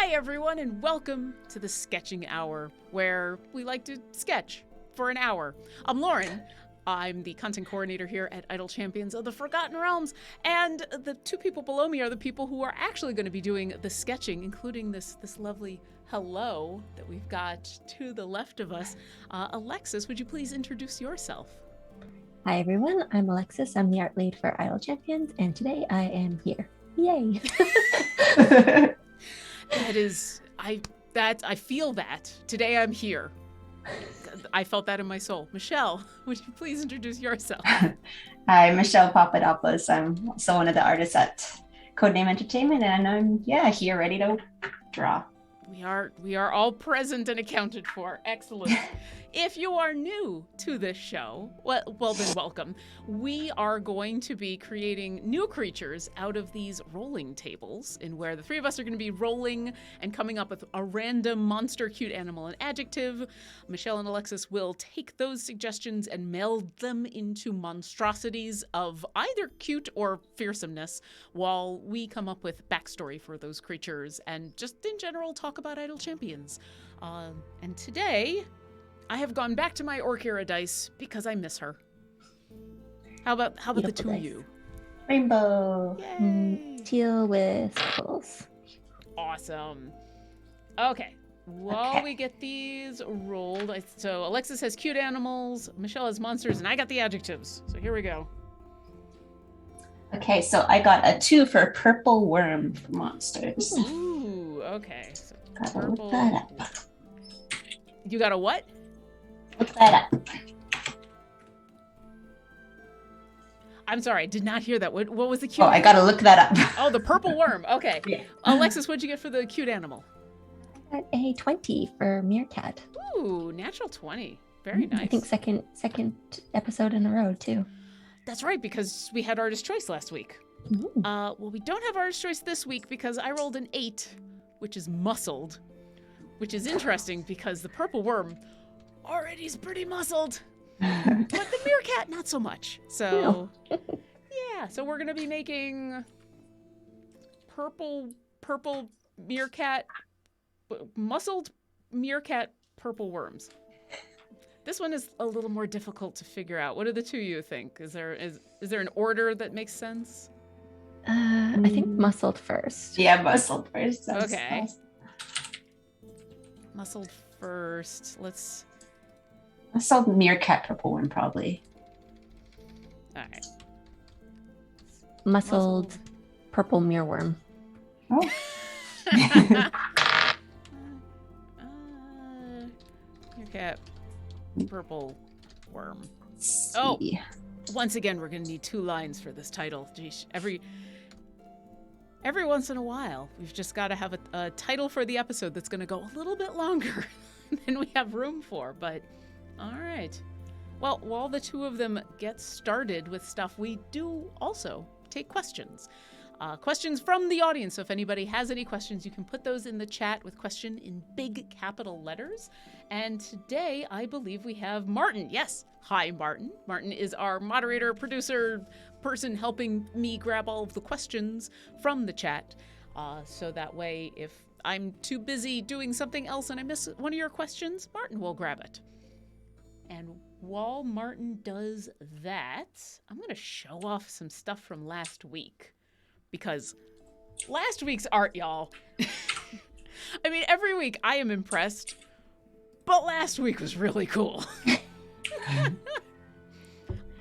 Hi, everyone, and welcome to the Sketching Hour, where we like to sketch for an hour. I'm Lauren. I'm the content coordinator here at Untitled Champions of the Forgotten Realms, and the two people below me are the people who are actually going to be doing the sketching, including this lovely hello that we've got to the left of us. Alexis, would you please introduce yourself? Hi, everyone. I'm Alexis. I'm the art lead for Untitled Champions, and today I am here. Yay! I feel that. Today I'm here. I felt that in my soul. Michelle, would you please introduce yourself? Hi, Michelle Papadopoulos. I'm also one of the artists at Codename Entertainment, and I'm here ready to draw. We are all present and accounted for. Excellent. If you are new to this show, well then welcome. We are going to be creating new creatures out of these rolling tables, in where the three of us are going to be rolling and coming up with a random monster, cute animal, and adjective. Michelle and Alexis will take those suggestions and meld them into monstrosities of either cute or fearsomeness, while we come up with backstory for those creatures and just in general talk about Idle Champions. And today, I have gone back to my Orcas dice because I miss her. How about the two of you? Rainbow. Teal with sparkles. Awesome. Okay. While we get these rolled, so Alexis has cute animals, Michelle has monsters, and I got the adjectives. So here we go. Okay, so I got a 2 for purple worm for monsters. Ooh, okay. So Gotta look that up. You got a what? Look that up. I'm sorry, I did not hear that. What was the cute? Oh, I gotta look that up. Oh, the purple worm. Okay. Yeah. Alexis, what'd you get for the cute animal? I got a 20 for Meerkat. Ooh, natural 20. Very nice. I think second episode in a row, too. That's right, because we had Artist Choice last week. Ooh. Well, we don't have Artist Choice this week because I rolled an 8, which is muscled, which is interesting because the purple worm already is pretty muscled, but the meerkat not so much. So, yeah, so we're gonna be making purple meerkat, muscled meerkat purple worms. This one is a little more difficult to figure out. What do the two of you think? Is there an order that makes sense? I think muscled first. Yeah, muscled first. Okay. Nice. Muscled first. Let's. I saw meerkat purple one probably. All right. Muscled purple mealworm. Oh. Meerkat purple worm. Let's Oh. see. Once again, we're going to need 2 lines for this title. Geesh, every once in a while, we've just got to have a title for the episode that's going to go a little bit longer than we have room for. But all right. Well, while the two of them get started with stuff, we do also take questions. Questions from the audience. So if anybody has any questions, you can put those in the chat with question in big capital letters. And today, I believe we have Martin. Yes. Hi, Martin. Martin is our moderator, producer, person helping me grab all of the questions from the chat. So that way, if I'm too busy doing something else and I miss one of your questions, Martin will grab it. And while Martin does that, I'm going to show off some stuff from last week. Because last week's art, y'all. I mean, every week I am impressed, but last week was really cool.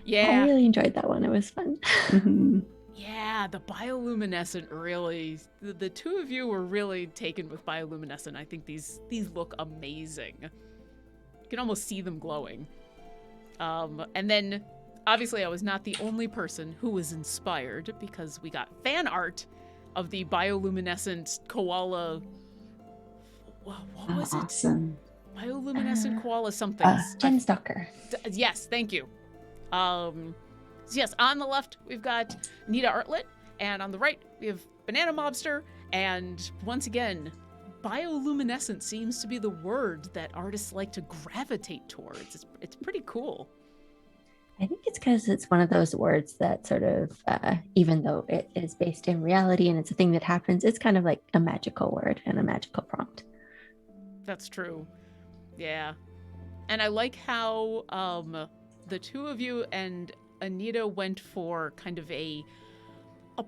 Yeah. I really enjoyed that one. It was fun. Yeah, the bioluminescent really, the two of you were really taken with bioluminescent. I think these look amazing. You can almost see them glowing. And then, obviously, I was not the only person who was inspired because we got fan art of the bioluminescent koala. What was it? Awesome. Bioluminescent koala something. Jen Stalker. Yes, thank you. So yes, on the left, we've got Nita Artlet, and on the right, we have Banana Mobster, and once again, bioluminescent seems to be the word that artists like to gravitate towards. It's pretty cool. I think it's because it's one of those words that sort of, even though it is based in reality and it's a thing that happens, it's kind of like a magical word and a magical prompt. That's true. Yeah. And I like how the two of you and Anita went for kind of a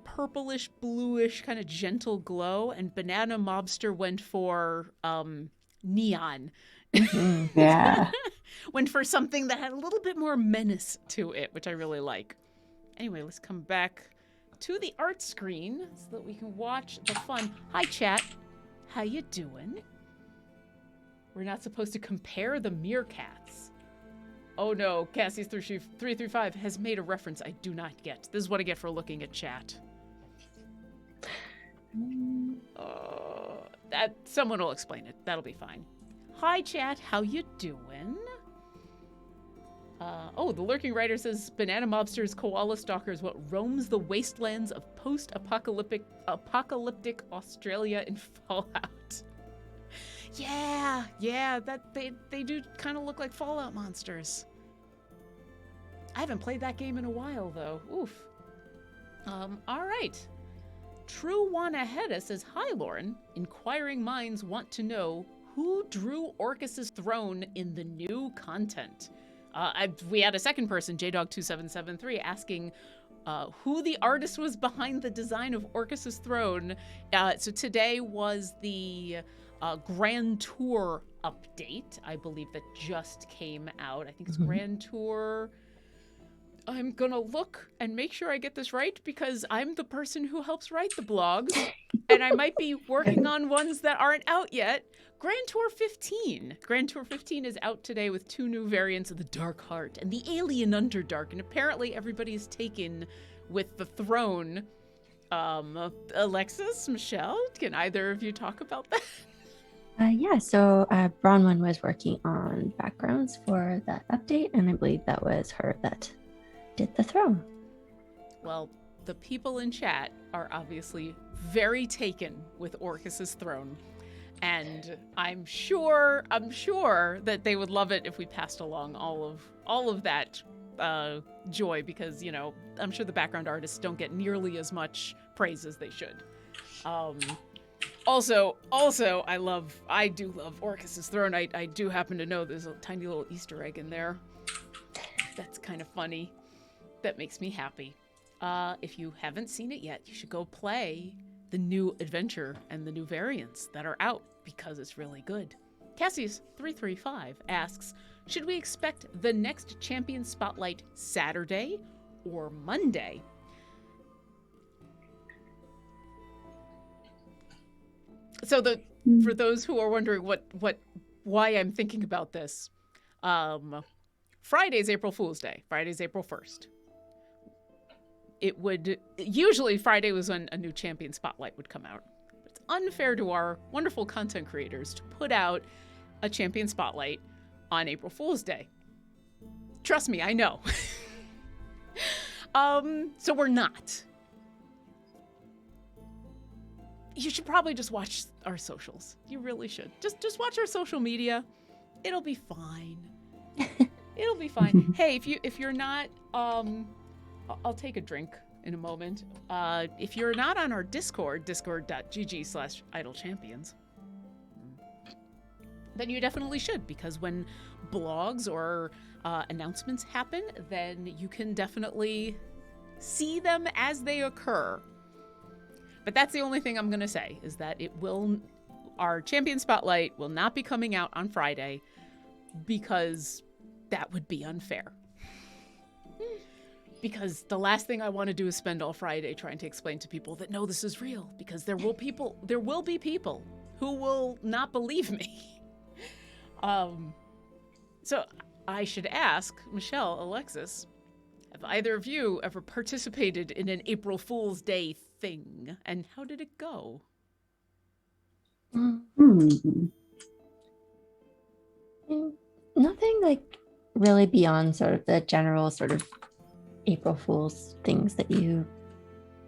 purplish, bluish, kind of gentle glow, and Banana Mobster went for neon. Yeah. Went for something that had a little bit more menace to it, which I really like. Anyway, let's come back to the art screen so that we can watch the fun. Hi, chat. How you doing? We're not supposed to compare the meerkats. Oh no, Cassie's 335 has made a reference I do not get. This is what I get for looking at chat. That someone will explain it. That'll be fine. Hi, chat. How you doing? The Lurking Writer says Banana Mobster's koala stalker is what roams the wastelands of post-apocalyptic Australia in Fallout. Yeah, that they do kind of look like Fallout monsters. I haven't played that game in a while though. Oof. All right. True Wanaheda says, "Hi, Lauren. Inquiring minds want to know who drew Orcas' throne in the new content." We had a second person, JDog2773, asking who the artist was behind the design of Orcas' throne. So today was the Grand Tour update, I believe, that just came out. I think it's Grand Tour. I'm gonna look and make sure I get this right because I'm the person who helps write the blogs, and I might be working on ones that aren't out yet. Grand Tour 15. Grand Tour 15 is out today with 2 new variants of the Dark Heart and the Alien Underdark, and apparently everybody is taken with the throne. Alexis, Michelle, can either of you talk about that? So Bronwyn was working on backgrounds for that update, and I believe that was her that did the throne. Well, the people in chat are obviously very taken with Orcas' throne, and I'm sure that they would love it if we passed along all of that joy, because I'm sure the background artists don't get nearly as much praise as they should. Also, I do love Orcas' throne. I do happen to know there's a tiny little Easter egg in there. That's kind of funny. That makes me happy. If you haven't seen it yet, you should go play the new adventure and the new variants that are out because it's really good. Cassie's 335 asks, should we expect the next Champion Spotlight Saturday or Monday? So for those who are wondering why I'm thinking about this, Friday's April Fool's Day. Friday's April 1st. Usually Friday was when a new Champion Spotlight would come out. It's unfair to our wonderful content creators to put out a Champion Spotlight on April Fool's Day. Trust me, I know. So we're not. You should probably just watch our socials. You really should. Just watch our social media. It'll be fine. It'll be fine. Hey, if you're not, I'll take a drink in a moment. If you're not on our Discord, discord.gg/idlechampions, then you definitely should, because when blogs or announcements happen, then you can definitely see them as they occur. But that's the only thing I'm going to say, is that our Champion Spotlight will not be coming out on Friday, because that would be unfair. Because the last thing I want to do is spend all Friday trying to explain to people that, no, this is real, because there will be people who will not believe me. So I should ask Michelle, Alexis, have either of you ever participated in an April Fool's Day thing, and how did it go? Nothing like really beyond sort of the general sort of April Fool's things that you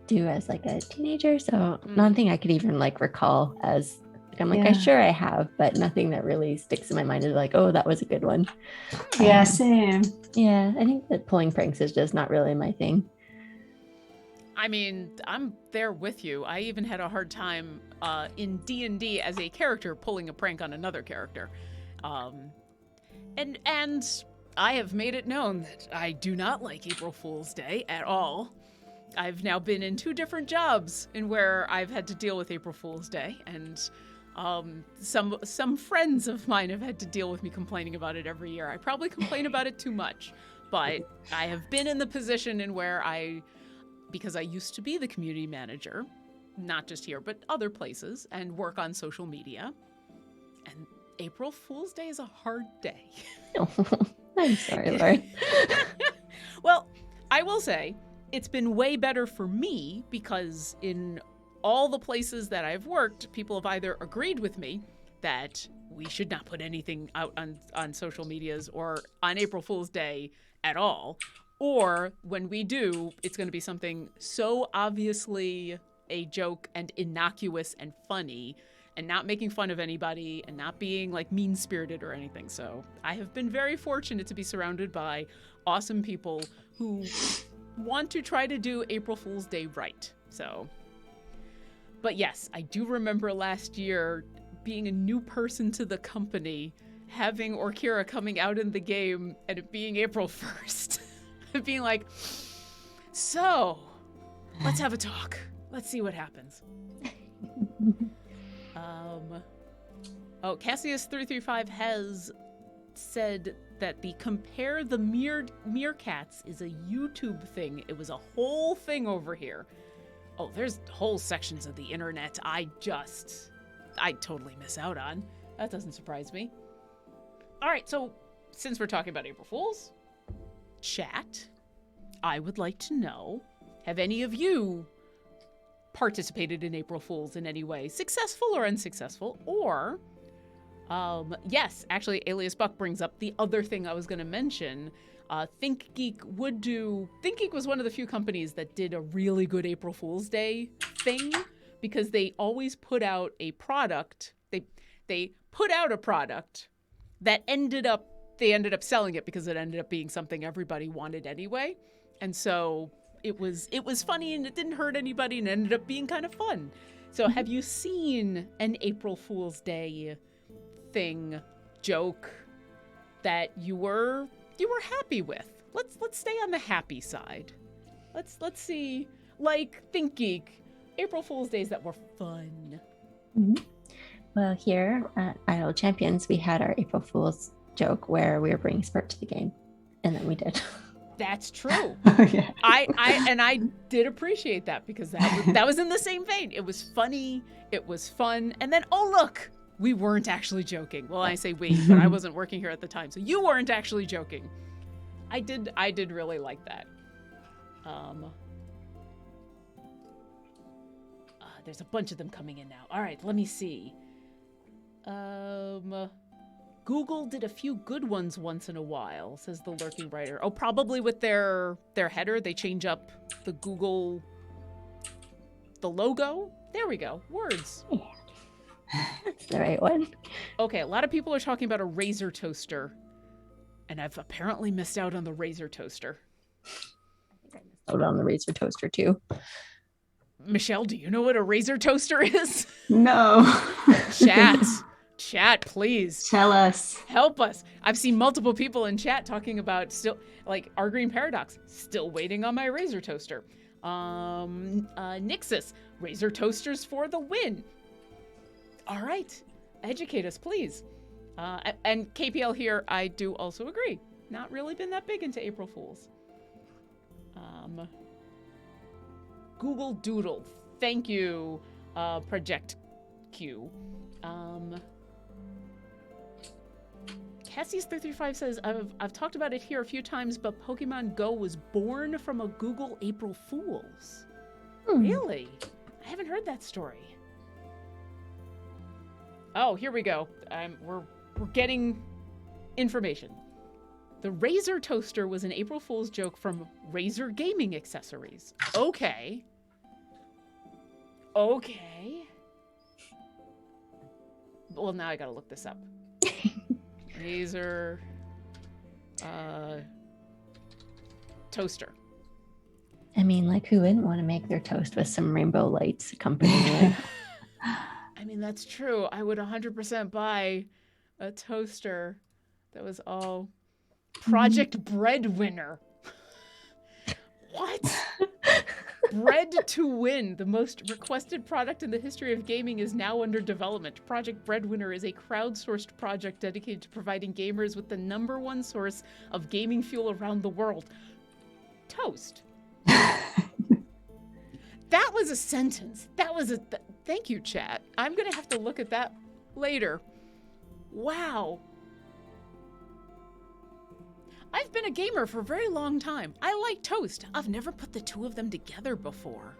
do as like a teenager. So nothing I could even like recall as I'm like, Yeah. I sure I have, but nothing that really sticks in my mind is like, oh, that was a good one. Yeah, same. Yeah, I think that pulling pranks is just not really my thing. I mean, I'm there with you. I even had a hard time in D&D as a character pulling a prank on another character. And I have made it known that I do not like April Fool's Day at all. I've now been in 2 different jobs in where I've had to deal with April Fool's Day, and some friends of mine have had to deal with me complaining about it every year. I probably complain about it too much, but I have been in the position in where because I used to be the community manager, not just here, but other places, and work on social media. And April Fool's Day is a hard day. I'm sorry, Lauren. Well, I will say it's been way better for me because in all the places that I've worked, people have either agreed with me that we should not put anything out on social medias or on April Fool's Day at all, or when we do, it's going to be something so obviously a joke and innocuous and funny and not making fun of anybody and not being like mean-spirited or anything. So I have been very fortunate to be surrounded by awesome people who want to try to do April Fool's Day right. So, but yes, I do remember last year being a new person to the company, having Orkira coming out in the game and it being April 1st. Being like, so, let's have a talk. Let's see what happens. Cassius335 has said that the Compare the Meerkats is a YouTube thing. It was a whole thing over here. Oh, there's whole sections of the internet I totally miss out on. That doesn't surprise me. All right, so since we're talking about April Fools, chat, I would like to know, have any of you participated in April Fools in any way, successful or unsuccessful? Or, yes, actually, Alias Buck brings up the other thing I was going to mention. ThinkGeek was one of the few companies that did a really good April Fool's Day thing because they always put out a product. They put out a product that they ended up selling it because it ended up being something everybody wanted anyway. And so it was funny and it didn't hurt anybody and ended up being kind of fun. So have you seen an April Fool's Day thing, joke that you were happy with? Let's stay on the happy side. Let's see, like ThinkGeek, April Fool's Days that were fun. Mm-hmm. Well, here at Idle Champions, we had our April Fool's joke where we were bringing Spurt to the game, and then we did. That's true. Yeah. I did appreciate that because that was in the same vein. It was funny, it was fun, and then oh look, we weren't actually joking. Well, I say we, but I wasn't working here at the time, so you weren't actually joking. I did really like that. There's a bunch of them coming in now. All right, let me see. Google did a few good ones once in a while, says the lurking writer. Oh, probably with their header, they change up the Google, the logo. There we go. Words. Yeah. That's the right one. Okay, a lot of people are talking about a Razer toaster, and I've apparently missed out on the Razer toaster. I think I missed out on the Razer toaster too. Michelle, do you know what a Razer toaster is? No. Chat, please. Tell us. Help us. I've seen multiple people in chat talking about still, like, Our Green Paradox, still waiting on my Razer toaster. Nixus, Razer toasters for the win. All right. Educate us, please. And KPL here, I do also agree. Not really been that big into April Fools. Google Doodle. Thank you, Project Q. Cassius335 says, I've talked about it here a few times, but Pokemon Go was born from a Google April Fools. Really? I haven't heard that story. Oh, here we go. We're getting information. The Razer toaster was an April Fool's joke from Razer Gaming Accessories. Okay. well, now I gotta look this up. Laser toaster. I mean, like, who wouldn't want to make their toast with some rainbow lights accompanying it? I mean, that's true. I would 100% buy a toaster that was all Project Breadwinner. What? Bread to Win, the most requested product in the history of gaming, is now under development. Project Breadwinner is a crowdsourced project dedicated to providing gamers with the #1 source of gaming fuel around the world. Toast. That was a sentence. That was a... Thank you, chat. I'm going to have to look at that later. Wow. I've been a gamer for a very long time. I like toast. I've never put the two of them together before.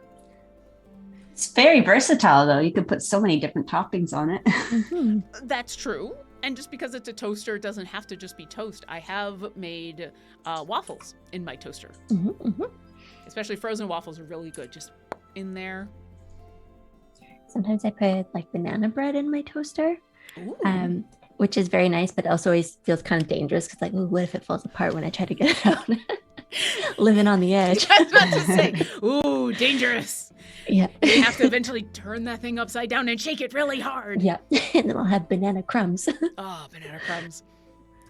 It's very versatile, though. You could put so many different toppings on it. Mhm. That's true. And just because it's a toaster, it doesn't have to just be toast. I have made waffles in my toaster. Mhm, mhm. Especially frozen waffles are really good. Just in there. Sometimes I put like banana bread in my toaster, Ooh. which is very nice, but also always feels kind of dangerous because, like, ooh, what if it falls apart when I try to get it out? Living on the edge. I was about to say, ooh, dangerous. Yeah. You have to eventually turn that thing upside down and shake it really hard. Yeah. And then I'll have banana crumbs. Oh, banana crumbs.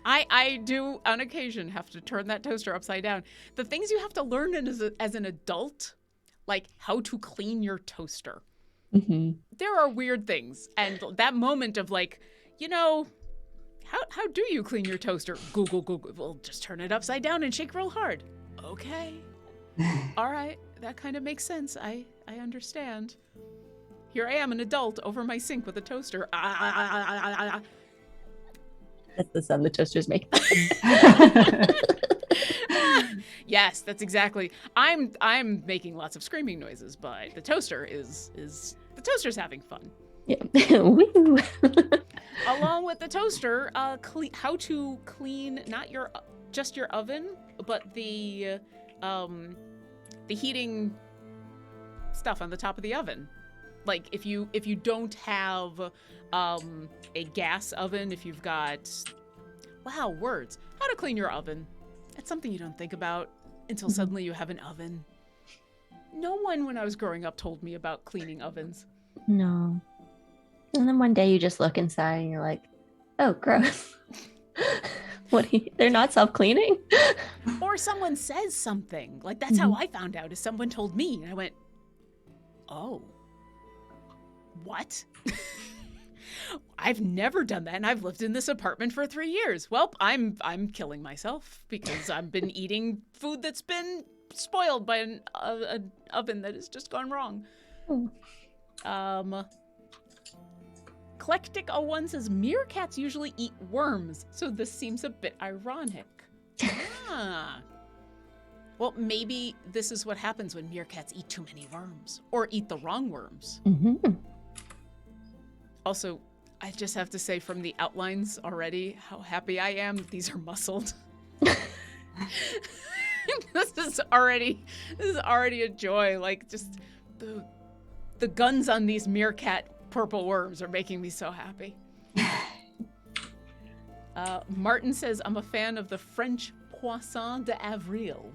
I do, on occasion, have to turn that toaster upside down. The things you have to learn as an adult, like how to clean your toaster. Mhm. There are weird things. And that moment of like, how do you clean your toaster? Google. Well, just turn it upside down and shake real hard. Okay. All right. That kind of makes sense. I understand. Here I am, an adult, over my sink with a toaster. That's the sound the toasters make. Yes, that's exactly. I'm making lots of screaming noises, but the toaster is the toaster's having fun. Yeah. Woo. Along with the toaster, how to clean not just your oven, but the heating stuff on the top of the oven. Like if you don't have a gas oven, if you've got how to clean your oven. It's something you don't think about until suddenly you have an oven. No one when I was growing up told me about cleaning ovens. No. And then one day you just look inside and you're like, oh, gross. They're not self-cleaning? Or someone says something. Like, that's how I found out, is someone told me. And I went, oh, what? I've never done that, and I've lived in this apartment for 3 years. Well, I'm killing myself because I've been eating food that's been spoiled by an oven that has just gone wrong. Eclectic01 says, meerkats usually eat worms, so this seems a bit ironic. Well, maybe this is what happens when meerkats eat too many worms, or eat the wrong worms. Mm-hmm. Also, I just have to say from the outlines already how happy I am that these are muscled. This is already a joy. Like, just the guns on these meerkat purple worms are making me so happy. Martin says, I'm a fan of the French poisson d'avril.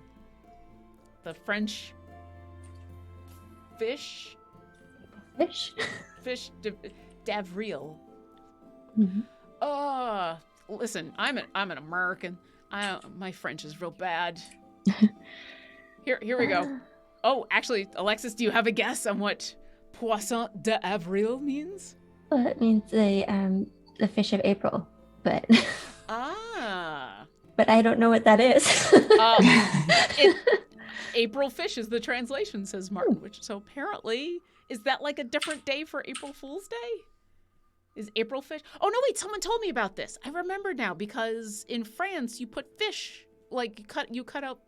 The French fish d'avril. Mm-hmm. Listen, I'm an American. My French is real bad. Here we go. Oh, actually, Alexis, do you have a guess on what poisson d'avril means? Well, it means the fish of April, but but I don't know what that is. April fish is the translation, says Martin. So apparently, is that like a different day for April Fool's Day? Is April fish? Oh no, wait! Someone told me about this. I remember now because in France you put fish, like you cut out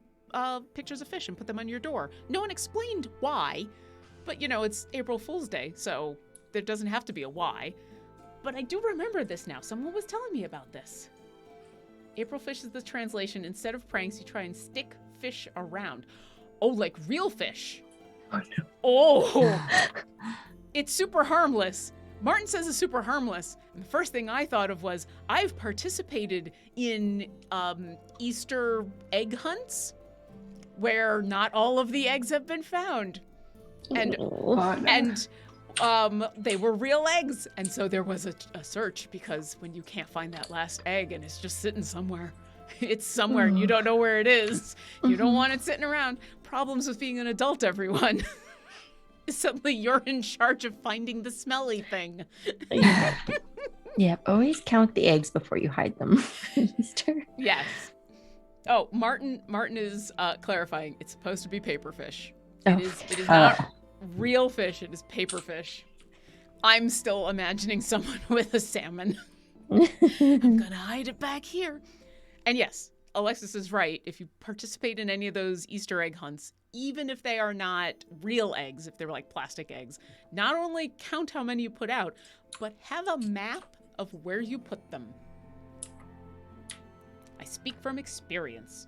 pictures of fish and put them on your door. No one explained why, but it's April Fool's Day, so there doesn't have to be a why. But I do remember this now. Someone was telling me about this. April fish is the translation. Instead of pranks, you try and stick fish around. Oh, like real fish. Oh no. Oh, it's super harmless. Martin says it's super harmless. And the first thing I thought of was, I've participated in Easter egg hunts where not all of the eggs have been found. And they were real eggs. And so there was a search, because when you can't find that last egg and it's just sitting somewhere, it's somewhere and you don't know where it is. You don't want it sitting around. Problems with being an adult, everyone. Suddenly you're in charge of finding the smelly thing. Yeah, always count the eggs before you hide them. Yes. Oh, Martin is clarifying. It's supposed to be paperfish. It is not real fish. It is paperfish. I'm still imagining someone with a salmon. I'm gonna hide it back here. And yes, Alexis is right. If you participate in any of those Easter egg hunts, even if they are not real eggs, if they're like plastic eggs, not only count how many you put out, but have a map of where you put them. I speak from experience.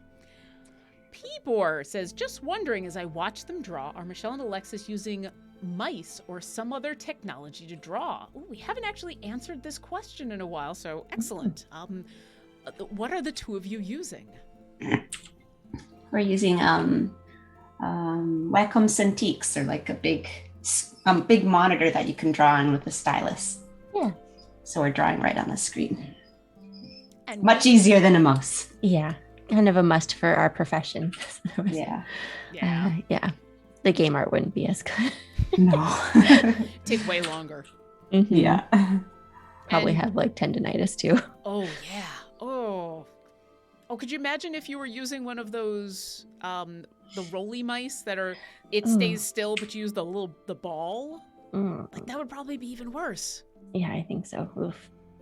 Peebor says, just wondering, as I watch them draw, are Michelle and Alexis using mice or some other technology to draw? Ooh, we haven't actually answered this question in a while, so excellent. What are the two of you using? We're using Wacom Cintiqs, or like a big monitor that you can draw on with a stylus. Yeah. So we're drawing right on the screen. And much easier than a mouse. Yeah, kind of a must for our profession. Yeah. Yeah. The game art wouldn't be as good. No. Take way longer. Mm-hmm. Yeah. Probably have like tendonitis too. Oh, yeah. Oh, could you imagine if you were using one of those, the rolly mice that are, it stays still, but you use the ball? Like, that would probably be even worse. Yeah, I think so. Oof.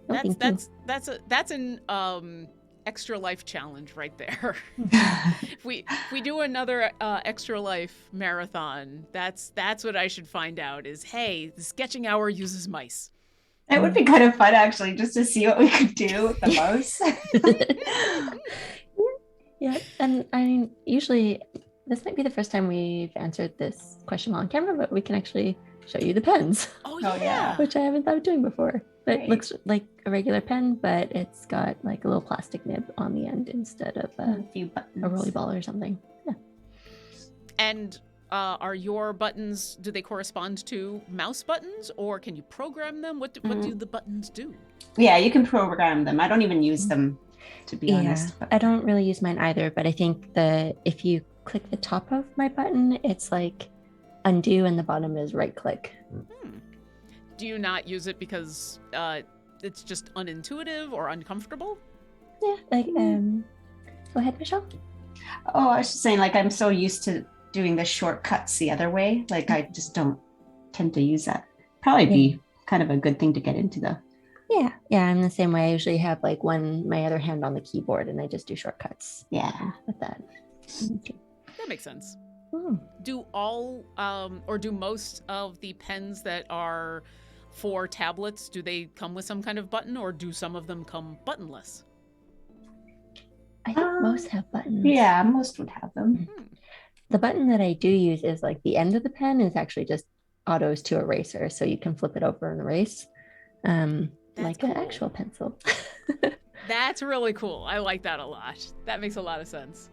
That's an extra life challenge right there. If we do another extra life marathon, that's what I should find out is, hey, the sketching hour uses mice. It would be kind of fun, actually, just to see what we could do with the mouse. Yeah, and I mean, usually this might be the first time we've answered this question on camera, but we can actually show you the pens. Oh yeah. Which I haven't thought of doing before. But Right. It looks like a regular pen, but it's got like a little plastic nib on the end instead of A few buttons. a rolly ball or something. Yeah. And are your buttons, do they correspond to mouse buttons, or can you program them? What do the buttons do? Yeah, you can program them. I don't even use them, to be honest. But I don't really use mine either, but I think if you click the top of my button, it's like undo and the bottom is right click. Do you not use it because it's just unintuitive or uncomfortable? Yeah, like go ahead, Michelle. Oh, I was just saying, like, I'm so used to doing the shortcuts the other way. Like, I just don't tend to use that. Probably be kind of a good thing to get into, though. Yeah, I'm the same way. I usually have like my other hand on the keyboard and I just do shortcuts. Yeah. With that. That makes sense. Oh. Do all or do most of the pens that are for tablets, do they come with some kind of button, or do some of them come buttonless? I think most have buttons. Yeah, most would have them. The button that I do use is like the end of the pen is actually just autos to eraser, so you can flip it over and erase, like cool. an actual pencil. That's really cool. I like that a lot. That makes a lot of sense.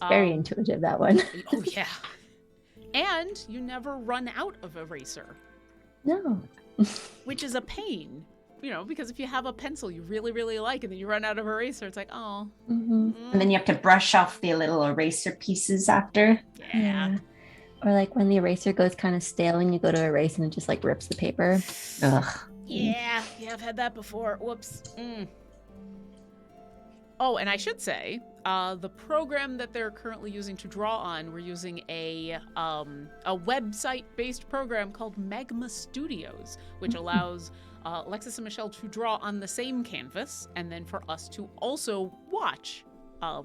Very intuitive, that one. Oh yeah. And you never run out of eraser, No. which is a pain. You know, because if you have a pencil you really, really like and then you run out of eraser, it's like, oh. Mm-hmm. And then you have to brush off the little eraser pieces after. Yeah. Or like when the eraser goes kind of stale and you go to erase and it just like rips the paper. Ugh. Yeah, I've had that before. Whoops. Oh, and I should say, the program that they're currently using to draw on, we're using a website-based program called Magma Studios, which allows Alexis and Michelle to draw on the same canvas, and then for us to also watch. I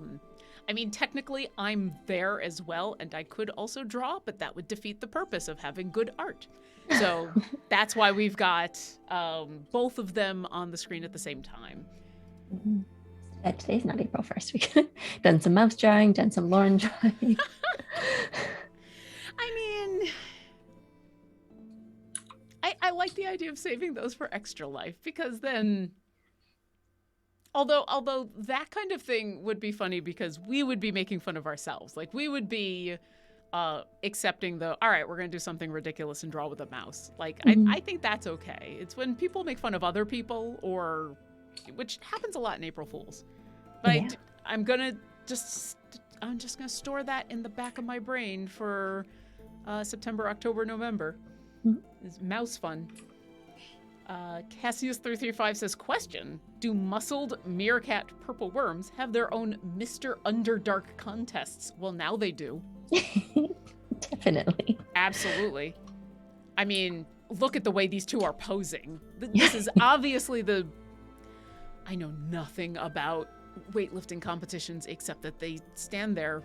mean, technically, I'm there as well, and I could also draw, but that would defeat the purpose of having good art. So that's why we've got both of them on the screen at the same time. Mm-hmm. Yeah, today's not April 1st. We could have done some mouse drawing, done some Lauren drawing. I mean, I like the idea of saving those for extra life, because then, although that kind of thing would be funny because we would be making fun of ourselves. Like, we would be accepting all right, we're going to do something ridiculous and draw with a mouse. Like, I think that's okay. It's when people make fun of other people, which happens a lot in April Fools. But I'm just going to store that in the back of my brain for September, October, November. It's mouse fun. Cassius335 says, question, do muscled meerkat purple worms have their own Mr. Underdark contests? Well, now they do. Definitely. Absolutely. I mean, look at the way these two are posing. This is obviously I know nothing about weightlifting competitions except that they stand there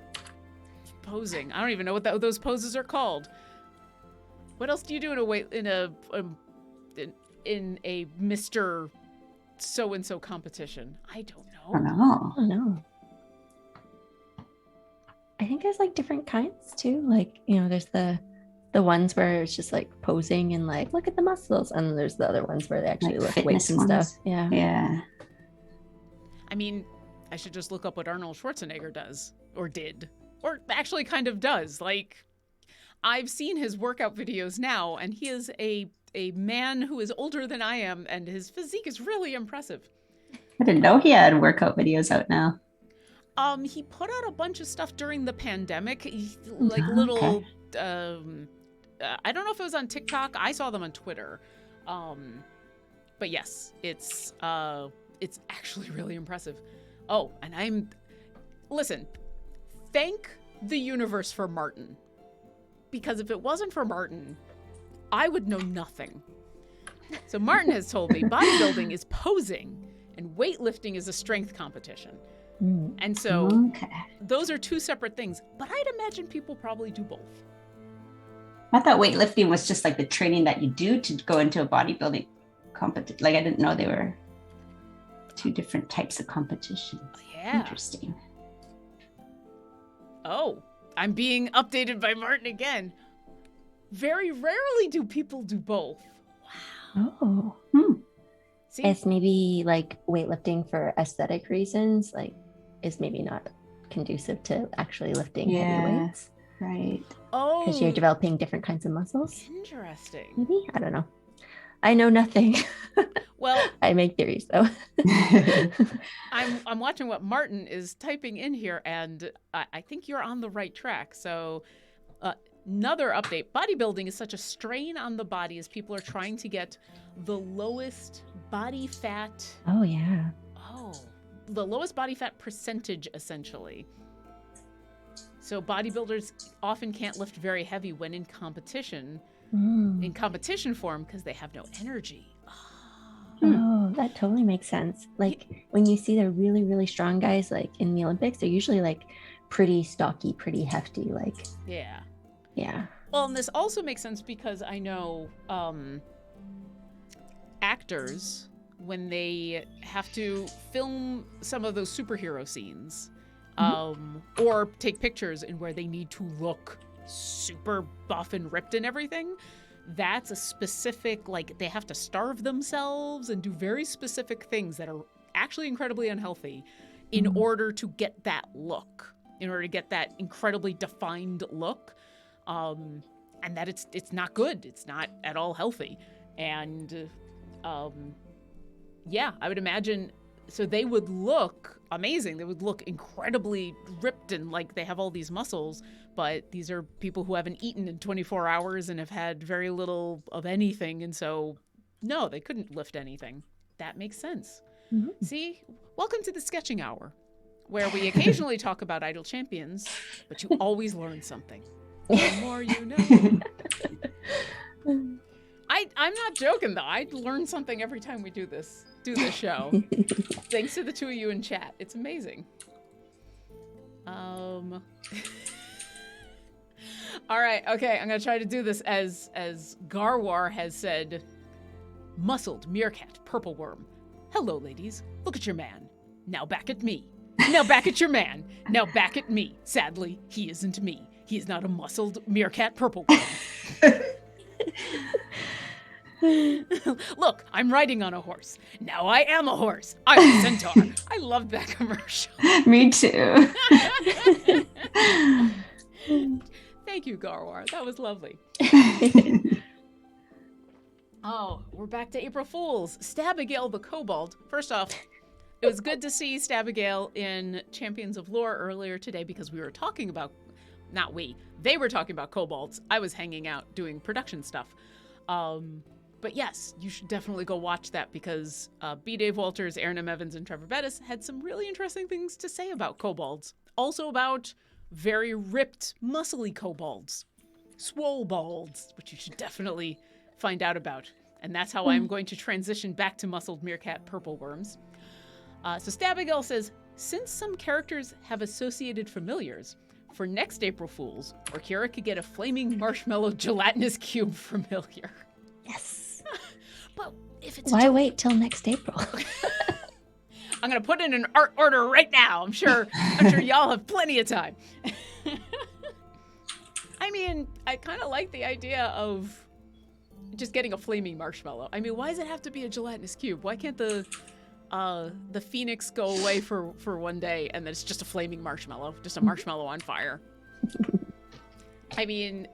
posing. I don't even know what those poses are called. What else do you do in a Mr. So-and-so competition? I don't know. I don't know. I think there's like different kinds too. Like, there's the ones where it's just like posing and like, look at the muscles. And there's the other ones where they actually like lift weights and stuff. Yeah. Yeah. I mean, I should just look up what Arnold Schwarzenegger does, or did, or actually kind of does. Like, I've seen his workout videos now, and he is a man who is older than I am, and his physique is really impressive. I didn't know he had workout videos out now. He put out a bunch of stuff during the pandemic, I don't know if it was on TikTok. I saw them on Twitter. But yes, it's actually really impressive. Oh, and listen, thank the universe for Martin. Because if it wasn't for Martin, I would know nothing. So Martin has told me bodybuilding is posing and weightlifting is a strength competition. And so those are two separate things, but I'd imagine people probably do both. I thought weightlifting was just like the training that you do to go into a bodybuilding competition. Like, I didn't know they were two different types of competitions. Yeah. Interesting. Oh, I'm being updated by Martin again. Very rarely do people do both. Wow. Oh. See? It's maybe like weightlifting for aesthetic reasons, like is maybe not conducive to actually lifting heavy weights. Right. Oh. Because you're developing different kinds of muscles. Interesting. Maybe? I don't know. I know nothing. Well, I make theories though. I'm watching what Martin is typing in here, and I think you're on the right track. So another update. Bodybuilding is such a strain on the body as people are trying to get the lowest body fat. Oh, yeah. Oh, the lowest body fat percentage, essentially. So bodybuilders often can't lift very heavy when in competition, in competition form, because they have no energy. Oh, that totally makes sense. Like when you see the really, really strong guys, like in the Olympics, they're usually like pretty stocky, pretty hefty. Like, yeah. Well, and this also makes sense because I know actors, when they have to film some of those superhero scenes, or take pictures in where they need to look super buff and ripped and everything, that's a specific, like, they have to starve themselves and do very specific things that are actually incredibly unhealthy in order to get that look, in order to get that incredibly defined look. And that it's not good. It's not at all healthy. And yeah, I would imagine, so they would look amazing. They would look incredibly ripped and like they have all these muscles, but these are people who haven't eaten in 24 hours and have had very little of anything. And so, no, they couldn't lift anything. That makes sense. See, welcome to the Sketching Hour, where we occasionally talk about idle champions, but you always learn something. The more you know. I'm not joking though. I learn something every time we do this show. Thanks to the two of you in chat. It's amazing. All right, okay, I'm gonna try to do this as Garwar has said. Muscled meerkat purple worm. Hello, ladies. Look at your man. Now back at me. Now back at your man. Now back at me. Sadly, he isn't me. He is not a muscled meerkat purple worm. Look, I'm riding on a horse. Now I am a horse. I'm a centaur. I loved that commercial. Me too. Thank you, Garwar. That was lovely. Oh, we're back to April Fools. Stabigail the Kobold. First off, it was good to see Stabigail in Champions of Lore earlier today because we were talking about, they were talking about kobolds. I was hanging out doing production stuff. But yes, you should definitely go watch that because B. Dave Walters, Aaron M. Evans, and Trevor Bettis had some really interesting things to say about kobolds. Also about very ripped, muscly kobolds. Swolebalds, which you should definitely find out about. And that's how I'm going to transition back to muscled meerkat purple worms. So Stabigail says, since some characters have associated familiars, for next April Fools, Orkira could get a flaming marshmallow gelatinous cube familiar. Yes. But if it's Why wait till next April? I'm gonna put in an art order right now. I'm sure y'all have plenty of time. I mean, I kind of like the idea of just getting a flaming marshmallow. I mean, why does it have to be a gelatinous cube? Why can't the phoenix go away for one day and then it's just a flaming marshmallow, just a marshmallow on fire? I mean,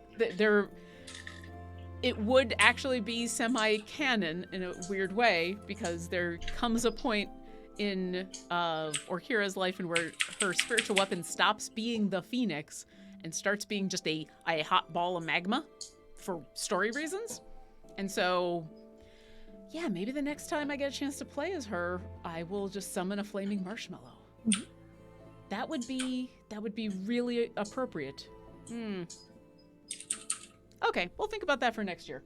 it would actually be semi-canon in a weird way because there comes a point in Orkira's life in where her spiritual weapon stops being the phoenix and starts being just a hot ball of magma for story reasons. And so, yeah, maybe the next time I get a chance to play as her, I will just summon a flaming marshmallow. Mm-hmm. That would be really appropriate. Okay, we'll think about that for next year.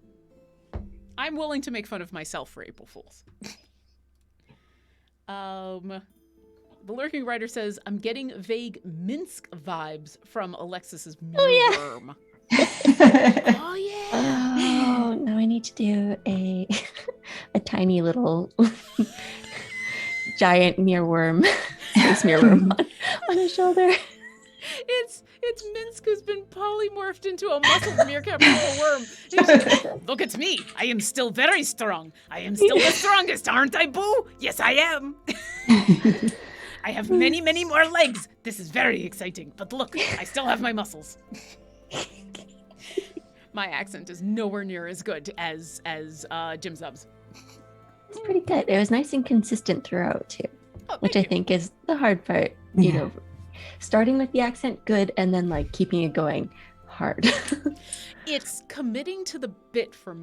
I'm willing to make fun of myself for April Fools. The Lurking Writer says, I'm getting vague Minsk vibes from Alexis's mealworm. Oh, yeah. Oh, now I need to do a tiny little giant mealworm, space mealworm on his shoulder. It's Minsk who's been polymorphed into a muscled meerkat purple worm. He's like, look at me. I am still very strong. I am still the strongest, aren't I, Boo? Yes, I am. I have many, many more legs. This is very exciting. But look, I still have my muscles. My accent is nowhere near as good as Jim Zub's. It's pretty good. It was nice and consistent throughout, too. Which I think is the hard part, you know. Starting with the accent, good, and then like keeping it going, hard. It's committing to the bit for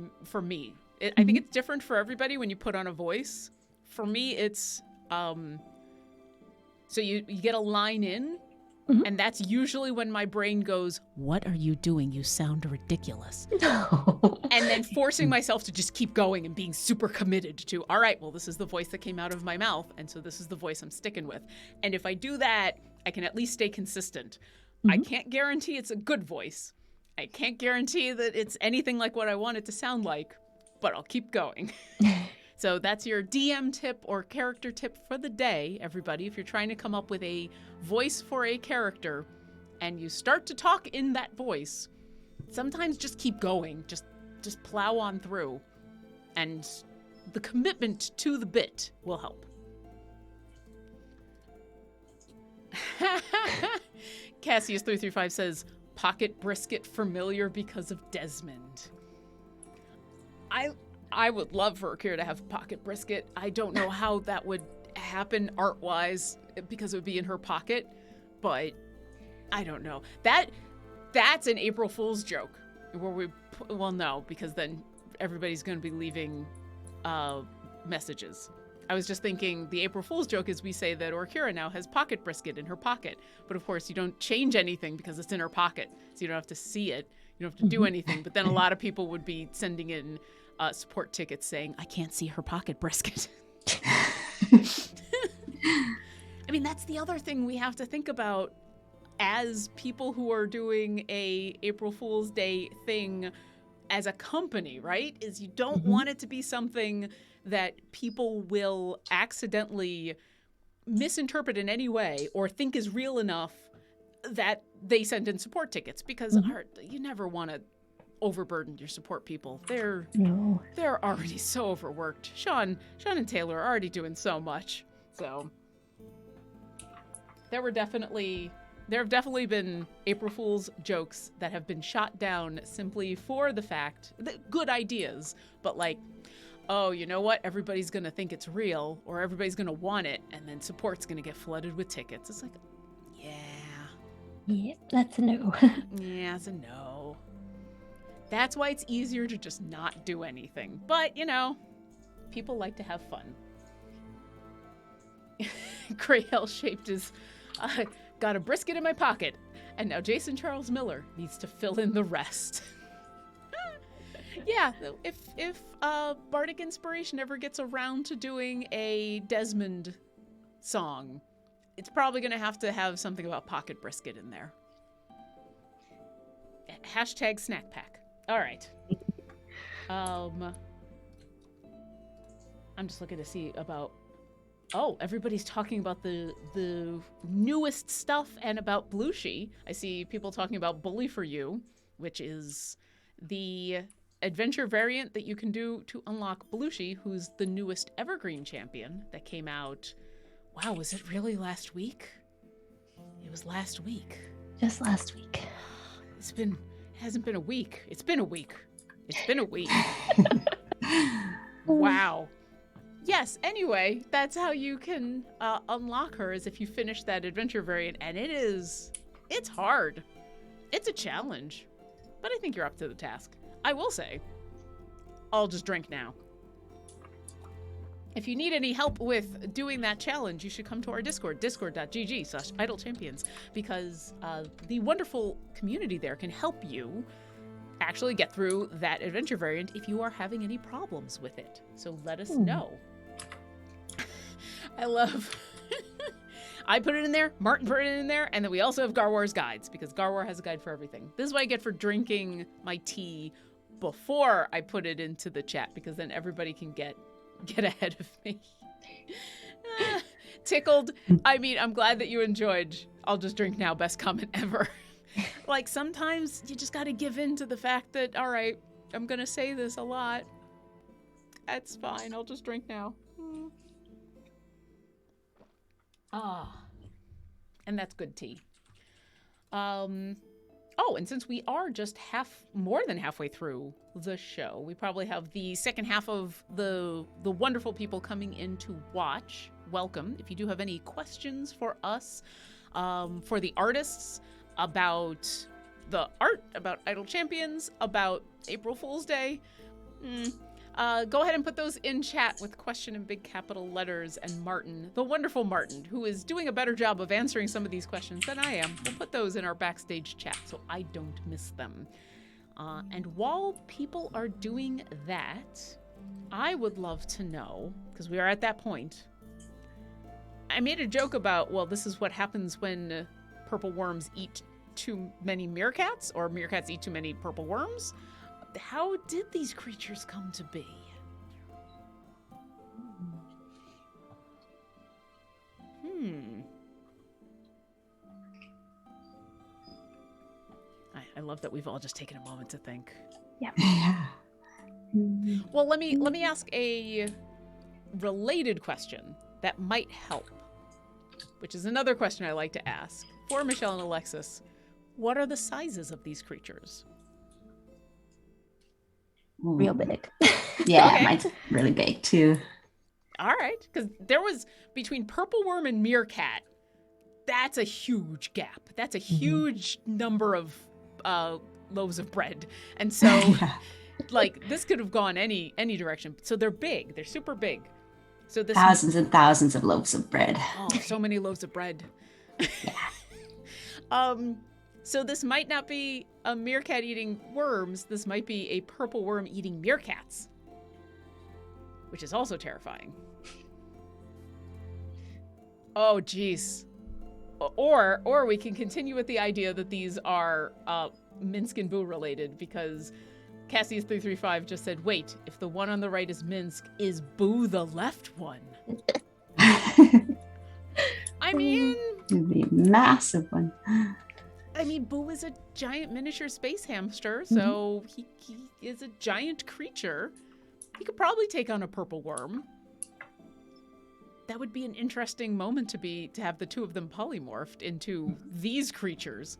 me. I think it's different for everybody when you put on a voice. For me, it's so you get a line in, and that's usually when my brain goes, "What are you doing? You sound ridiculous." No. And then forcing myself to just keep going and being super committed to, all right, well, this is the voice that came out of my mouth, and so this is the voice I'm sticking with. And if I do that, I can at least stay consistent. I can't guarantee it's a good voice. I can't guarantee that it's anything like what I want it to sound like, but I'll keep going. So that's your DM tip or character tip for the day, everybody. If you're trying to come up with a voice for a character and you start to talk in that voice, sometimes just keep going. Just plow on through, and the commitment to the bit will help. Cassius335 says, pocket brisket familiar because of Desmond. I would love for Akira to have pocket brisket. I don't know how that would happen art-wise because it would be in her pocket, but I don't know. That's an April Fool's joke where no, because then everybody's going to be leaving messages. I was just thinking the April Fool's joke is we say that Orkira now has pocket brisket in her pocket. But of course, you don't change anything because it's in her pocket. So you don't have to see it. You don't have to do anything. But then a lot of people would be sending in support tickets saying, I can't see her pocket brisket. I mean, that's the other thing we have to think about as people who are doing a April Fool's Day thing as a company, right? Is you don't want it to be something that people will accidentally misinterpret in any way or think is real enough that they send in support tickets, because you never want to overburden your support people. They're No. already so overworked. Sean and Taylor are already doing so much. So there have definitely been April Fool's jokes that have been shot down simply for the fact that good ideas, but like, oh, you know what? Everybody's going to think it's real, or everybody's going to want it, and then support's going to get flooded with tickets. It's like, yeah. Yep, that's a no. Yeah, it's a no. That's why it's easier to just not do anything. But, people like to have fun. Gray Hell-shaped is, got a brisket in my pocket, and now Jason Charles Miller needs to fill in the rest. Yeah, if Bardic Inspiration ever gets around to doing a Desmond song, it's probably going to have something about pocket brisket in there. Hashtag snack pack. All right. I'm just looking to see about... Oh, everybody's talking about the newest stuff and about Blushi. I see people talking about Bully for You, which is the adventure variant that you can do to unlock Blushi, who's the newest Evergreen champion that came out... Wow, was it really last week? It was last week. Just last week. It hasn't been a week. It's been a week. It's been a week. Wow. Yes, anyway, that's how you can unlock her, is if you finish that adventure variant, and it's hard. It's a challenge, but I think you're up to the task. I will say, I'll just drink now. If you need any help with doing that challenge, you should come to our Discord, discord.gg/idlechampions, because the wonderful community there can help you actually get through that adventure variant if you are having any problems with it. So let us know. I love... I put it in there, Martin put it in there, and then we also have Garwar's guides, because Garwar has a guide for everything. This is what I get for drinking my tea before I put it into the chat, because then everybody can get ahead of me. Tickled. I mean, I'm glad that you enjoyed I'll Just Drink Now, best comment ever. Like, sometimes you just gotta give in to the fact that, all right, I'm gonna say this a lot. That's fine. I'll just drink now. And that's good tea. Oh, and since we are just more than halfway through the show, we probably have the second half of the wonderful people coming in to watch. Welcome. If you do have any questions for us, for the artists, about the art, about Idle Champions, about April Fool's Day, go ahead and put those in chat with question in big capital letters, and Martin, the wonderful Martin, who is doing a better job of answering some of these questions than I am, will put those in our backstage chat so I don't miss them. And while people are doing that, I would love to know, because we are at that point, I made a joke about, well, this is what happens when purple worms eat too many meerkats, or meerkats eat too many purple worms. How did these creatures come to be? I love that we've all just taken a moment to think. Yeah. Well, let me ask a related question that might help, which is another question I like to ask for Michelle and Alexis. What are the sizes of these creatures? Real big. Yeah, Okay. mine's really big too. All right, because there was between purple worm and meerkat, that's a huge gap. That's a huge number of loaves of bread. And so, like, this could have gone any direction. So they're big. They're super big. So this Thousands and thousands of loaves of bread. Oh, so many loaves of bread. So this might not be a meerkat eating worms. This might be a purple worm eating meerkats, which is also terrifying. Oh, geez. Or we can continue with the idea that these are Minsk and Boo related, because Cassius335 just said, wait, if the one on the right is Minsk, is Boo the left one? I mean... It'd be a massive one. I mean, Boo is a giant miniature space hamster, so he is a giant creature. He could probably take on a purple worm. That would be an interesting moment to have the two of them polymorphed into these creatures.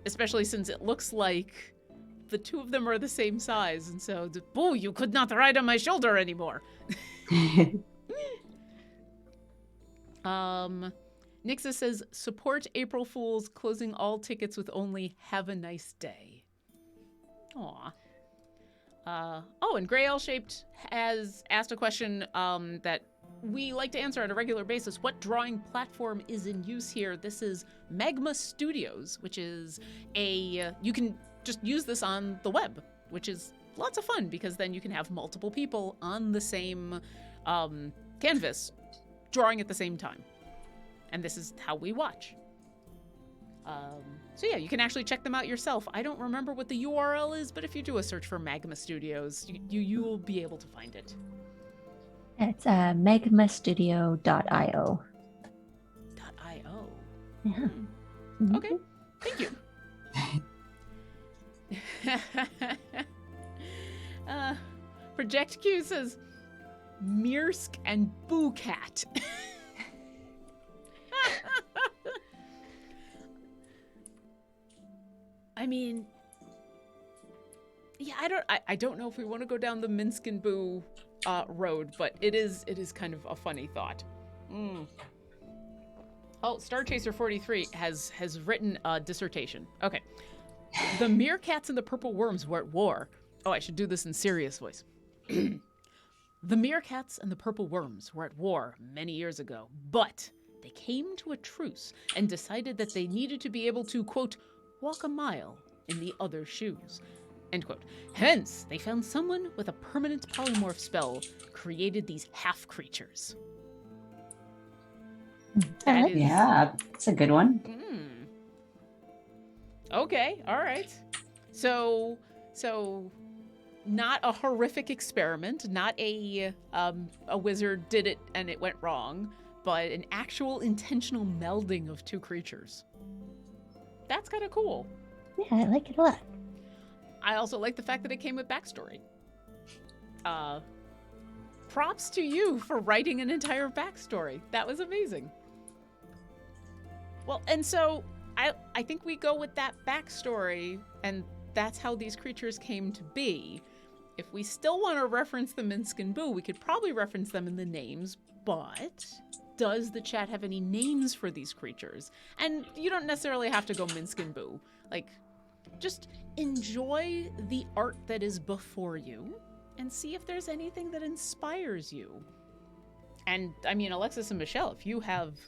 Especially since it looks like the two of them are the same size, and so, Boo, you could not ride on my shoulder anymore. Nixa says, support April Fools, closing all tickets with only have a nice day. Aw. And Gray L-Shaped has asked a question that we like to answer on a regular basis. What drawing platform is in use here? This is Magma Studios, which is you can just use this on the web, which is lots of fun because then you can have multiple people on the same canvas drawing at the same time. And this is how we watch. So yeah, you can actually check them out yourself. I don't remember what the URL is, but if you do a search for Magma Studios, you will be able to find it. It's magmastudio.io. .io. Yeah. Mm-hmm. Okay, thank you. Project Q says, Mirsk and Boo Cat. I mean, yeah, I don't know if we want to go down the Minsk and Boo road, but it is kind of a funny thought. Oh, Star Chaser 43 has written a dissertation. Okay. The meerkats and the purple worms were at war. Oh, I should do this in serious voice. The meerkats and the purple worms were at war many years ago, but they came to a truce and decided that they needed to be able to, quote, walk a mile in the other shoes, end quote. Hence, they found someone with a permanent polymorph spell created these half creatures. Yeah, that's a good one. Okay, all right. So not a horrific experiment, not a wizard did it and it went wrong, but an actual intentional melding of two creatures. That's kind of cool. Yeah, I like it a lot. I also like the fact that it came with backstory. Props to you for writing an entire backstory. That was amazing. Well, and so I think we go with that backstory, and that's how these creatures came to be. If we still want to reference the Minsk and Boo, we could probably reference them in the names, but does the chat have any names for these creatures? And you don't necessarily have to go Minsk and Boo. Like, just enjoy the art that is before you and see if there's anything that inspires you. And, I mean, Alexis and Michelle, if you have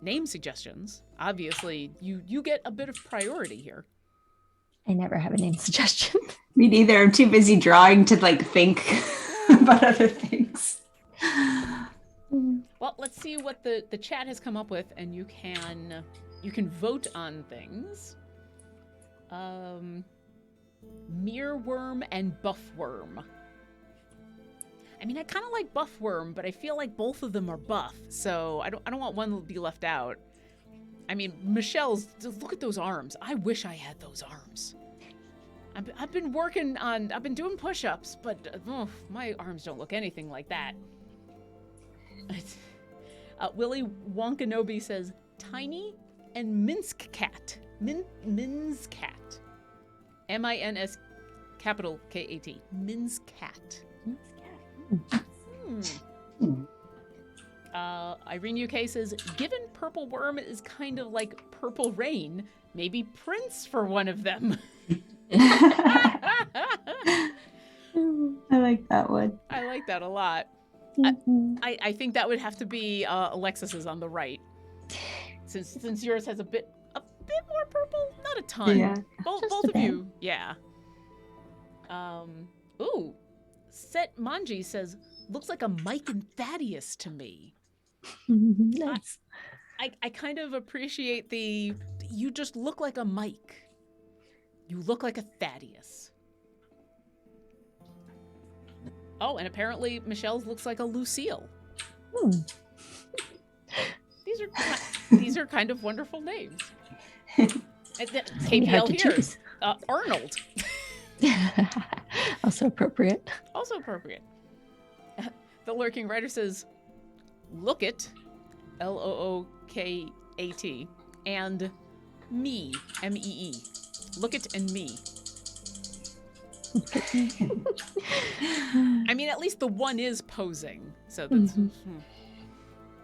name suggestions, obviously you get a bit of priority here. I never have a name suggestion. Me neither. I'm too busy drawing to think about other things. Well, let's see what the chat has come up with, and you can vote on things. Meerworm and Buffworm. I mean, I kind of like Buffworm, but I feel like both of them are buff, so I don't want one to be left out. I mean, Michelle's, look at those arms. I wish I had those arms. I've been doing push-ups, but my arms don't look anything like that. Willie Wonkanobi says, Tiny and Minsk Cat. Minsk Cat. M-I-N-S capital K-A-T. Minsk Cat. Irene UK says, given Purple Worm is kind of like Purple Rain, maybe Prince for one of them. I like that one. I like that a lot. I think that would have to be Alexis's on the right, since yours has a bit more purple, not a ton. Yeah. Both of you, yeah. Ooh, Set Manji says, looks like a Mike and Thaddeus to me. Nice. I kind of appreciate you just look like a Mike. You look like a Thaddeus. Oh, and apparently Michelle's looks like a Lucille. These are kind of wonderful names. KPL here. Arnold. Also appropriate. Also appropriate. The lurking writer says, look it, Lookat, and me, Mee. Look it and me. I mean, at least the one is posing. So that's.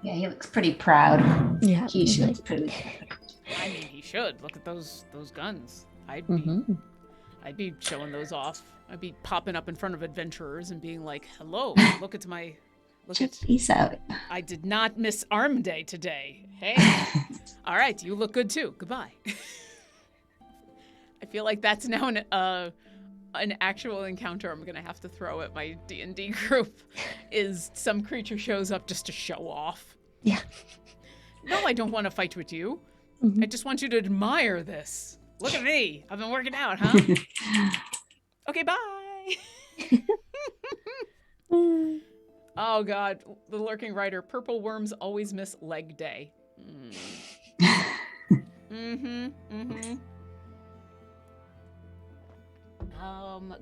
Yeah, he looks pretty proud. Yeah, he should look pretty proud. I mean, he should. Look at those guns. I'd be showing those off. I'd be popping up in front of adventurers and being like, "Hello, look at my, Peace out. I did not miss Arm Day today. Hey, all right, you look good too. Goodbye." I feel like that's now an actual encounter I'm gonna have to throw at my D&D group. Is some creature shows up just to show off? Yeah. No, I don't want to fight with you. I just want you to admire this. Look at me. I've been working out, huh? Okay, bye. Oh, God. The lurking writer. Purple worms always miss leg day.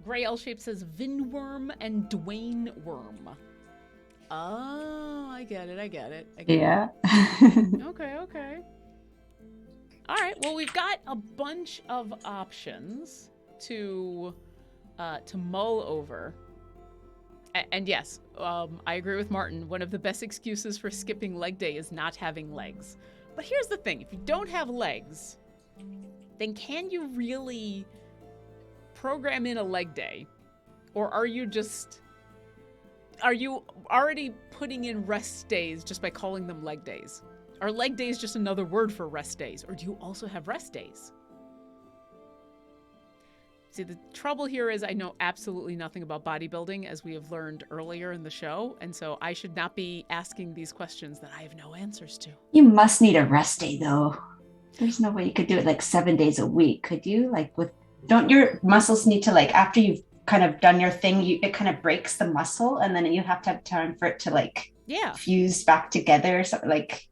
Gray L-Shape says Vinworm and Dwayne Worm. Oh, I get it. Yeah. Okay. All right. Well, we've got a bunch of options to mull over. And yes, I agree with Martin. One of the best excuses for skipping leg day is not having legs. But here's the thing: if you don't have legs, then can you really program in a leg day, or are you already putting in rest days just by calling them leg days? Are leg days just another word for rest days, or do you also have rest days? See, the trouble here is I know absolutely nothing about bodybuilding, as we have learned earlier in the show, and so I should not be asking these questions that I have no answers to. You must need a rest day, though. There's no way you could do it like 7 days a week, could you? Don't your muscles need to, like, after you've kind of done your thing, it kind of breaks the muscle, and then you have to have time for it to, like, fuse back together or something, like,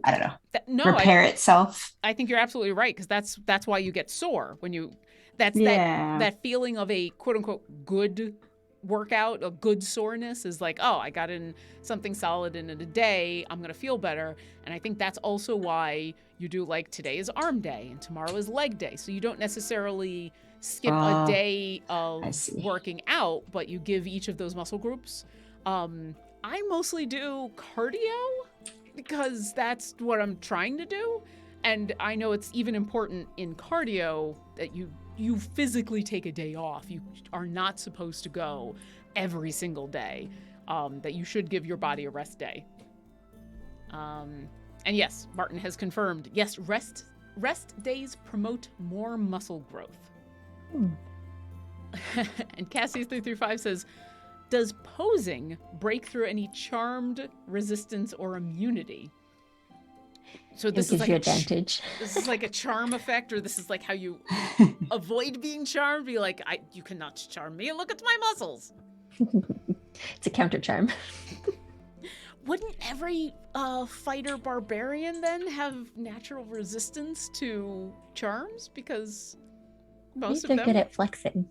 I don't know, repair itself. I think you're absolutely right, because that's why you get sore when you, that feeling of a quote unquote good workout, a good soreness is like, oh, I got in something solid in a day, I'm gonna feel better. And I think that's also why you do, like, today is arm day and tomorrow is leg day, so you don't necessarily skip a day of working out, but you give each of those muscle groups. I mostly do cardio because that's what I'm trying to do, and I know it's even important in cardio that you physically take a day off. You are not supposed to go every single day, that you should give your body a rest day. And yes, Martin has confirmed, yes, rest days promote more muscle growth. And Cassie335 says, does posing break through any charmed resistance or immunity? So this is like your advantage. This is like a charm effect, or this is like how you avoid being charmed. Be like, you cannot charm me. Look at my muscles. It's a counter charm. Wouldn't every fighter barbarian then have natural resistance to charms? Because most of them, they're good at flexing.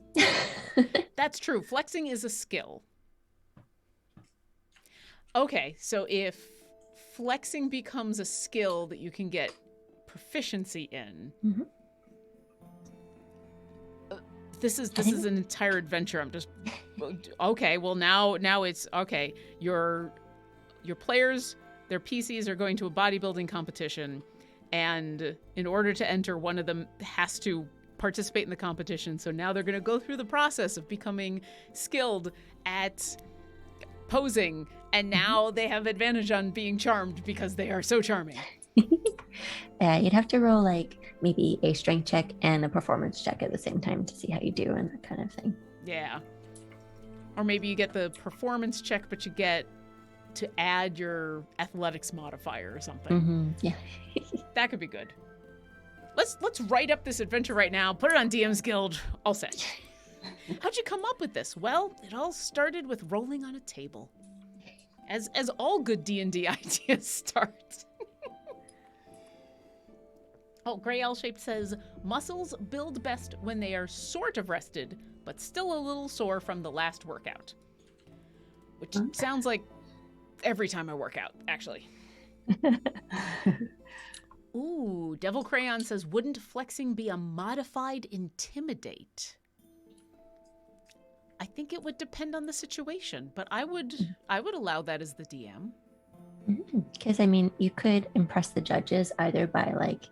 That's true. Flexing is a skill. Okay, so if flexing becomes a skill that you can get proficiency in, this is an entire adventure. I'm just okay. Well, now it's okay. Your players, their PCs are going to a bodybuilding competition, and in order to enter, one of them has to participate in the competition. So now they're going to go through the process of becoming skilled at posing, and now they have advantage on being charmed because they are so charming. Yeah, you'd have to roll like maybe a strength check and a performance check at the same time to see how you do and that kind of thing. Yeah. Or maybe you get the performance check, but you get to add your athletics modifier or something. Yeah. That could be good. Let's write up this adventure right now, put it on DM's Guild, all set. How'd you come up with this? Well, it all started with rolling on a table. As all good D&D ideas start. Oh, Gray L-Shaped says, muscles build best when they are sort of rested, but still a little sore from the last workout. Which sounds like every time I work out, actually. Ooh, Devil Crayon says, wouldn't flexing be a modified intimidate? I think it would depend on the situation, but I would allow that as the DM. Because, I mean, you could impress the judges either by, like,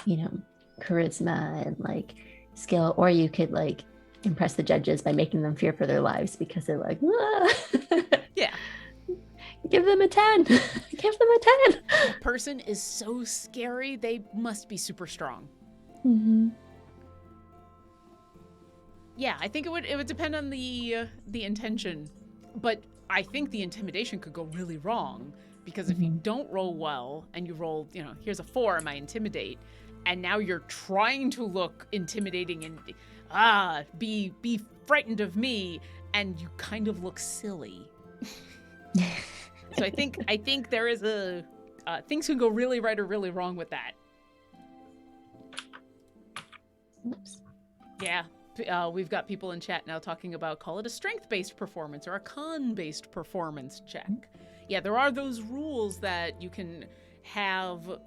you know, charisma and, like, skill, or you could, like, impress the judges by making them fear for their lives because they're like, ah. Yeah. Give them a 10. Give them a 10. The person is so scary, they must be super strong. Mm-hmm. Yeah, I think it would depend on the intention, but I think the intimidation could go really wrong because if you don't roll well and you roll, you know, here's a 4 in my intimidate, and now you're trying to look intimidating and be frightened of me, and you kind of look silly. So I think there is things can go really right or really wrong with that. Oops. Yeah. We've got people in chat now talking about, call it a strength-based performance or a con-based performance check. Yeah, there are those rules that you can have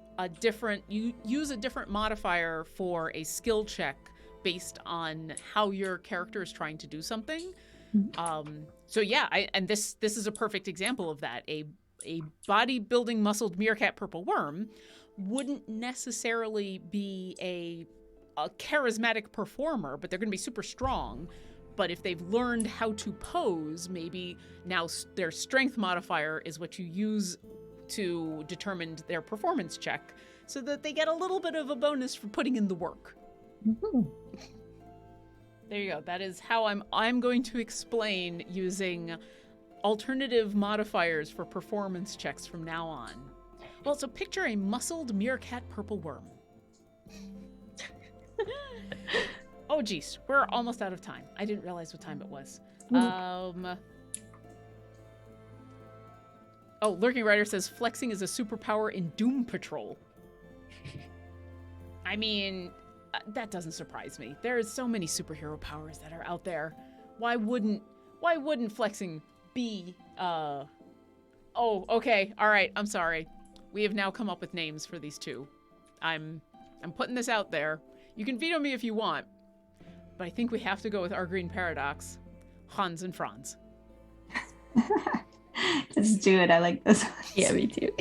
you use a different modifier for a skill check based on how your character is trying to do something. So yeah, and this is a perfect example of that. A bodybuilding muscled meerkat purple worm wouldn't necessarily be a charismatic performer, but they're going to be super strong. But if they've learned how to pose, maybe now their strength modifier is what you use to determine their performance check, so that they get a little bit of a bonus for putting in the work. Mm-hmm. There you go. That is how I'm going to explain using alternative modifiers for performance checks from now on. Well, so picture a muscled meerkat purple worm. Oh, geez. We're almost out of time. I didn't realize what time it was. Oh, Lurking Rider says flexing is a superpower in Doom Patrol. I mean, that doesn't surprise me. There's so many superhero powers that are out there. Why wouldn't flexing be, Oh, okay. All right. I'm sorry. We have now come up with names for these two. I'm putting this out there. You can veto me if you want, but I think we have to go with our green paradox, Hans and Franz. Let's do it. I like this one. Yeah, me too.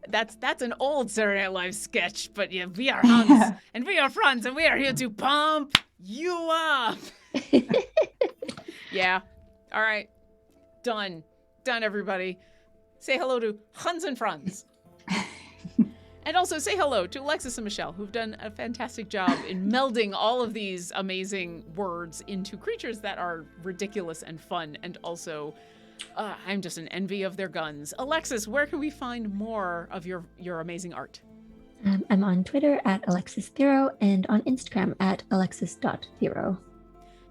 That's an old Saturday Night Live sketch, but yeah, we are Hans and we are Franz, and we are here to pump you up. Yeah. All right. Done, everybody. Say hello to Hans and Franz. And also say hello to Alexis and Michelle, who've done a fantastic job in melding all of these amazing words into creatures that are ridiculous and fun. And also, I'm just an envy of their guns. Alexis, where can we find more of your amazing art? I'm on Twitter at AlexisThero and on Instagram at alexis.thero.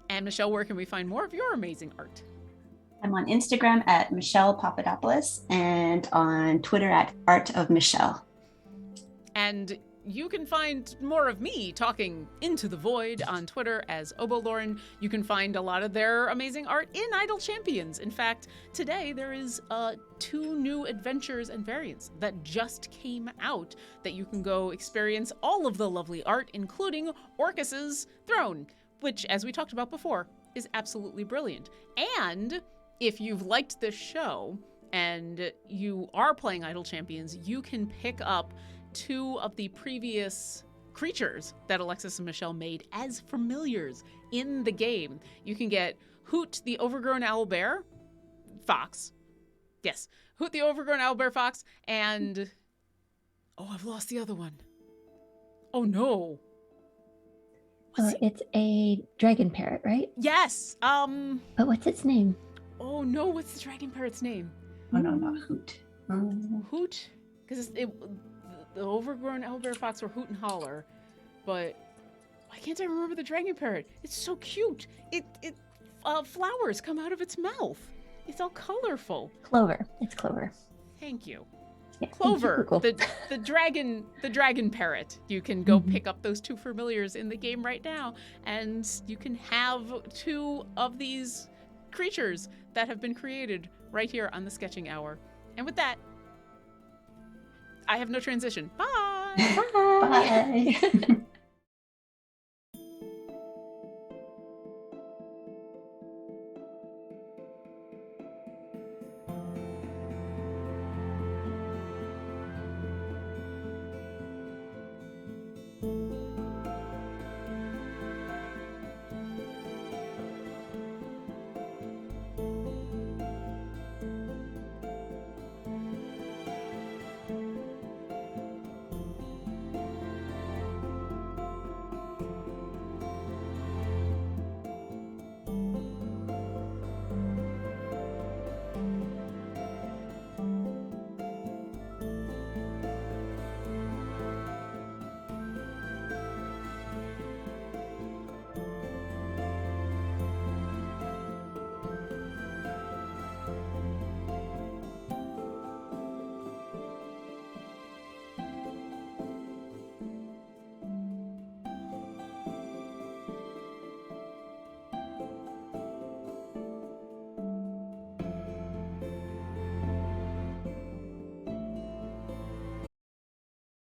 And Michelle, where can we find more of your amazing art? I'm on Instagram at Michelle Papadopoulos and on Twitter at Art of Michelle. And you can find more of me talking into the void on Twitter as OboLauren. You can find a lot of their amazing art in Idle Champions. In fact, today there is 2 new adventures and variants that just came out that you can go experience all of the lovely art, including Orcas's Throne, which, as we talked about before, is absolutely brilliant. And if you've liked this show and you are playing Idle Champions, you can pick up 2 of the previous creatures that Alexis and Michelle made as familiars in the game. You can get Hoot the Overgrown Owlbear Fox. Yes, Hoot the Overgrown Owlbear Fox, and I've lost the other one. Oh no. It's a dragon parrot, right? Yes. But what's its name? Oh no, what's the dragon parrot's name? Oh no, not Hoot. Hoot? Because the Overgrown Owlbear Fox were Hoot and Holler, but why can't I remember the dragon parrot? It's so cute. It flowers come out of its mouth. It's all colorful. Clover. It's Clover. Thank you. Yeah, Clover, cool. the dragon parrot. You can go pick up those 2 familiars in the game right now, and you can have 2 of these creatures that have been created right here on the Sketching Hour. And with that, I have no transition. Bye! Bye.